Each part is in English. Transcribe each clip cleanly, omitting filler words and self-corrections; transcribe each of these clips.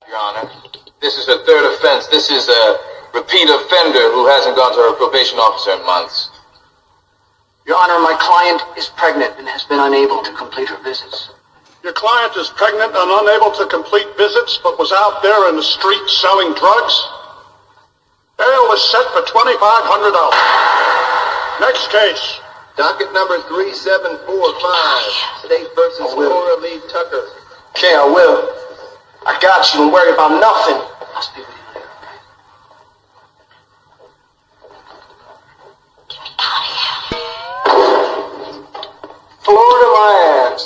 Your Honor. This is her third offense. This is a repeat offender who hasn't gone to her probation officer in months. Your Honor, my client is pregnant and has been unable to complete her visits. Your client is pregnant and unable to complete visits, but was out there in the streets selling drugs? Bail is set for $2,500. Next case. Docket number 3745. State versus Cora Lee Tucker. Okay, I will. I got you. Don't worry about nothing. I'll speak with you later, okay? Get me out of here. Florida my ass.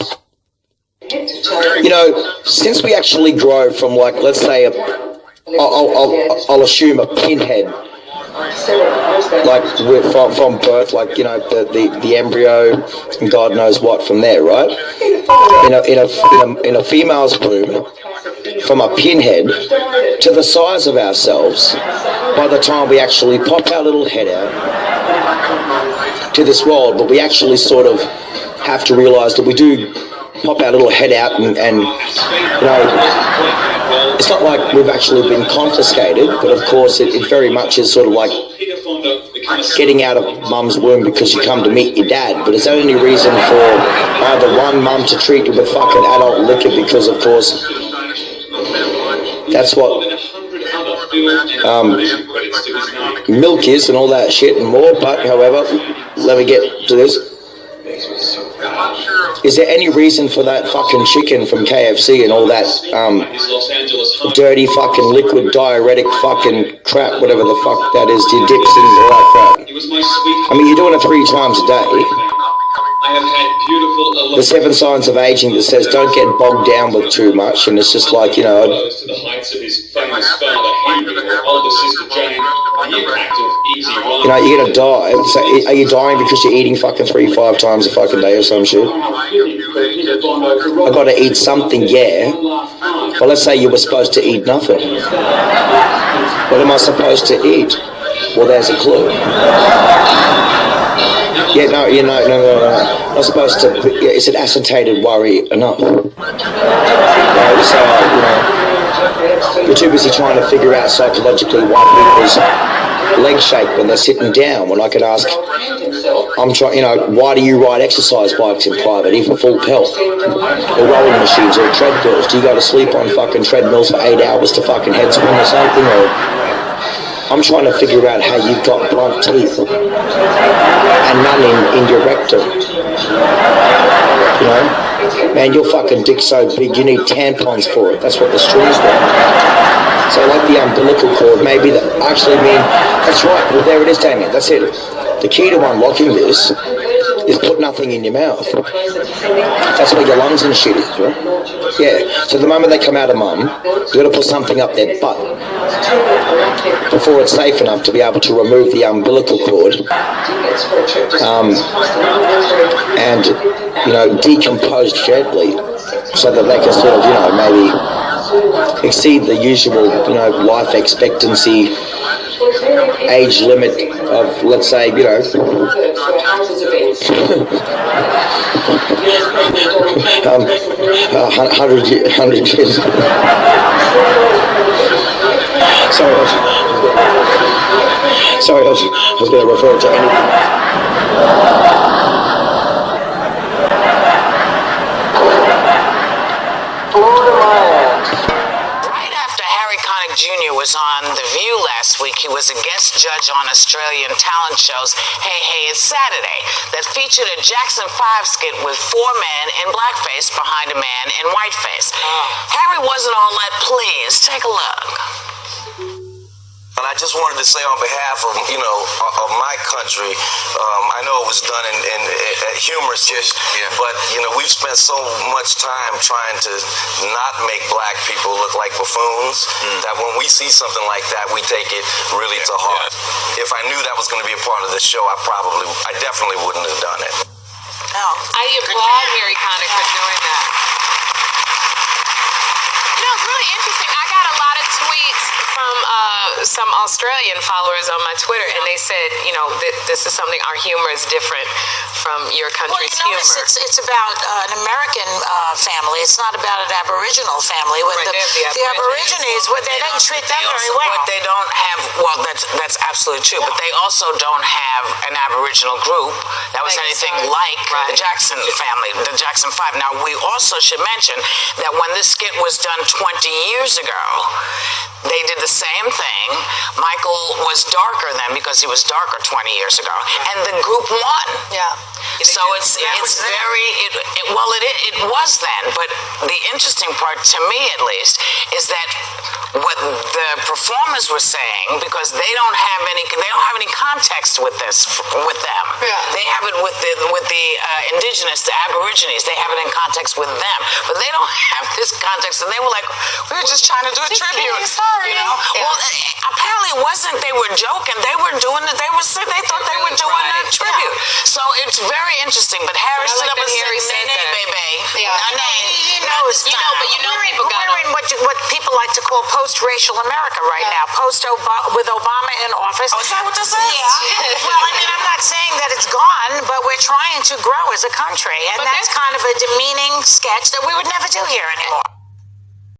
You know, since we actually drove from, like, let's say, I'll assume a pinhead, like from birth, like, you know, the embryo and God knows what from there, right? In a female's womb, from a pinhead to the size of ourselves, by the time we actually pop our little head out to this world, but we actually sort of have to realize that we do pop our little head out and you know, it's not like we've actually been confiscated, but of course it very much is sort of like getting out of mum's womb because you come to meet your dad, but it's the only reason for either one mum to treat you with fucking adult liquor, because of course that's what milk is and all that shit and more. But however, let me get to this. Is there any reason for that fucking chicken from KFC and all that dirty fucking liquid diuretic fucking crap, whatever the fuck that is, your dips and all that crap? I mean, you're doing it 3 times a day. The 7 signs of aging that says don't get bogged down with too much, and it's just like, you know, you're gonna die. So are you dying because you're eating fucking 3-5 times a fucking day or some shit? I gotta eat something, yeah. Well, let's say you were supposed to eat nothing. What am I supposed to eat? Well, there's a clue. Yeah, no. Not supposed to. Yeah, is it acetated worry enough? We're too busy trying to figure out psychologically why people's legs shake when they're sitting down. When I could ask, why do you ride exercise bikes in private, even full pelt, or rowing machines, or treadmills? Do you go to sleep on fucking treadmills for 8 hours to fucking head swim or something? Or I'm trying to figure out how you've got blunt teeth and none in your rectum. You know? Man, your fucking dick's so big, you need tampons for it. That's what the string's for. So like the umbilical cord, maybe that's right. Well, there it is, Damien. That's it. The key to unlocking this is put nothing in your mouth. That's where your lungs and shit is, right? Yeah. So the moment they come out of mum, you've got to put something up their butt before it's safe enough to be able to remove the umbilical cord and, you know, decompose gently so that they can sort of, you know, maybe exceed the usual, you know, life expectancy age limit of, let's say, you know, 100 years. Sorry, I was going to refer to anything. Jr. was on The View last week. He was a guest judge on Australian talent shows Hey Hey It's Saturday that featured a Jackson 5 skit with 4 men in blackface behind a man in whiteface. Harry wasn't all that pleased. Take a look. And I just wanted to say on behalf of, you know, of my country, I know it was done in humorously, but, you know, we've spent so much time trying to not make black people look like buffoons that when we see something like that, we take it really to heart. If I knew that was going to be a part of the show, I definitely wouldn't have done it. Oh. I applaud Harry Connick for doing that. You know, it's really interesting. I got a lot of tweets from some Australian followers on my Twitter, and they said, you know, this is something, our humor is different from your country's Well, you notice humor. it's about an American family. It's not about an Aboriginal family. When Right, the Aborigines, they don't treat them very well. What they don't have, well, that's absolutely true. But they also don't have an Aboriginal group that was anything like the Jackson family, the Jackson 5. Now, we also should mention that when this skit was done 20 years ago, they did the same thing. Michael was darker then because he was darker 20 years ago, and the group won. Yeah. So it's very it was then, but the interesting part to me at least is that what the performers were saying, because they don't have any context with this with them. Yeah. They have it with the indigenous, the Aborigines. They have it in context with them, but they don't have this context. And they were like, we were just trying to do a tribute. Sorry. You know? Yeah. Well, apparently it wasn't. They were joking. They were doing it. They thought they were doing a tribute. So it's very interesting. But Harry stood up and said, "Nay, baby, We're in what people like to call post-racial America right now. With Obama in office. Oh, is that what this is? Yeah. Well, I mean, I'm not saying that it's gone, but we're trying to grow as a country, and that's kind of a demeaning sketch that we would never do here anymore.